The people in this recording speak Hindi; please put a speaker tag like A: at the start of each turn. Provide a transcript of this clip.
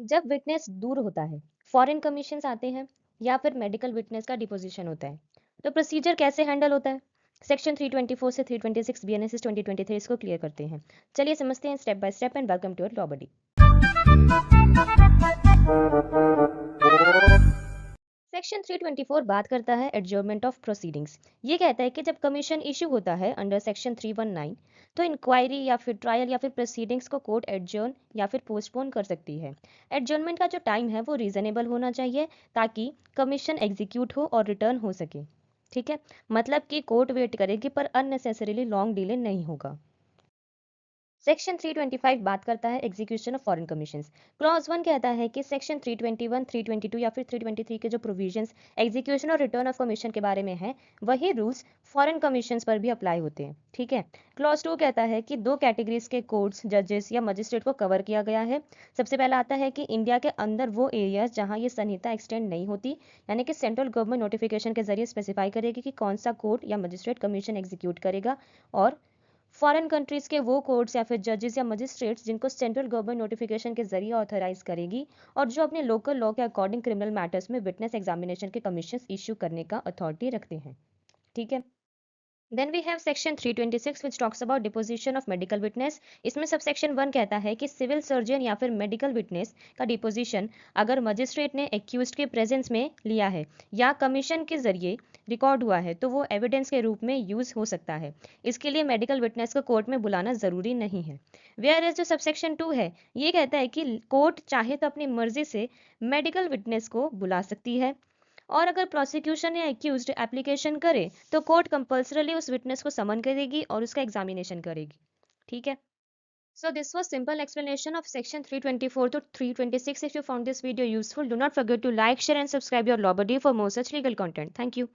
A: जब विटनेस दूर होता है, फॉरेन कमीशंस आते हैं या फिर मेडिकल विटनेस का डिपोजिशन होता है, तो प्रोसीजर कैसे हैंडल होता है? सेक्शन 324 से 326 बीएनएसएस 2023 इसको क्लियर करते हैं। चलिए समझते हैं step by step and welcome to your law buddy. Section 324 बात करता है एडजर्नमेंट ऑफ प्रोसीडिंग्स। ये कहता है कि जब कमीशन इशू होता है अंडर सेक्शन 319, तो इंक्वायरी या फिर ट्रायल या फिर प्रोसीडिंग्स को कोर्ट एडजर्न या फिर पोस्टपोन कर सकती है। एडजर्नमेंट का जो टाइम है वो रीजनेबल होना चाहिए ताकि कमीशन एग्जीक्यूट हो और रिटर्न हो सके। ठीक है, मतलब कि कोर्ट वेट करेगी पर अननेसेसरीली लॉन्ग डिले नहीं होगा। सेक्शन 325 बात करता है execution of foreign commissions. Clause 1 कहता है कि सेक्शन 321, 322 या फिर 323 के जो प्रोविजंस एग्जीक्यूशन और रिटर्न ऑफ कमीशन के बारे में है, वही रूल्स फॉरेन कमीशंस पर भी अप्लाई होते हैं। ठीक है। क्लॉज 2 कहता है कि दो कैटेगरीज के कोर्ट्स, जजेस या मजिस्ट्रेट को कवर किया गया है। सबसे पहला आता है कि इंडिया के अंदर वो एरियाज जहां ये संहिता एक्सटेंड नहीं होती, यानी कि सेंट्रल गवर्नमेंट नोटिफिकेशन के जरिए स्पेसिफाई करेगी कि कौन सा कोर्ट या मजिस्ट्रेट कमीशन एग्जीक्यूट करेगा। और फॉरेन कंट्रीज के वो कोर्ट्स या फिर जजेस या मजिस्ट्रेट्स जिनको सेंट्रल गवर्नमेंट नोटिफिकेशन के जरिए ऑथराइज करेगी और जो अपने लोकल लॉ के अकॉर्डिंग क्रिमिनल मैटर्स में विटनेस एग्जामिनेशन के कमीशन इश्यू करने का अथॉरिटी रखते हैं। ठीक है। Then we have section 326 which talks about deposition of medical witness। इसमें सब सेक्शन 1 कहता है कि सिविल सर्जन या फिर मेडिकल विटनेस का डिपोजिशन अगर मजिस्ट्रेट ने एक्यूज्ड के प्रेजेंस में लिया है या कमीशन के जरिए रिकॉर्ड हुआ है तो वो एविडेंस के रूप में यूज हो सकता है। इसके लिए मेडिकल विटनेस को कोर्ट में बुलाना जरूरी नहीं है। वेयर एज जो सबसेक्शन 2 है, ये कहता है कि कोर्ट चाहे तो अपनी मर्जी से मेडिकल विटनेस को बुला सकती है और अगर प्रोसिक्यूशन या एक्यूज्ड एप्लीकेशन करे तो कोर्ट कंपल्सरली उस विटनेस को समन करेगी और उसका एग्जामिनेशन करेगी। ठीक है। So this was simple explanation of section 324 to 326. If you found this video useful, do not forget to like, share and subscribe your law buddy for more such legal content. Thank you.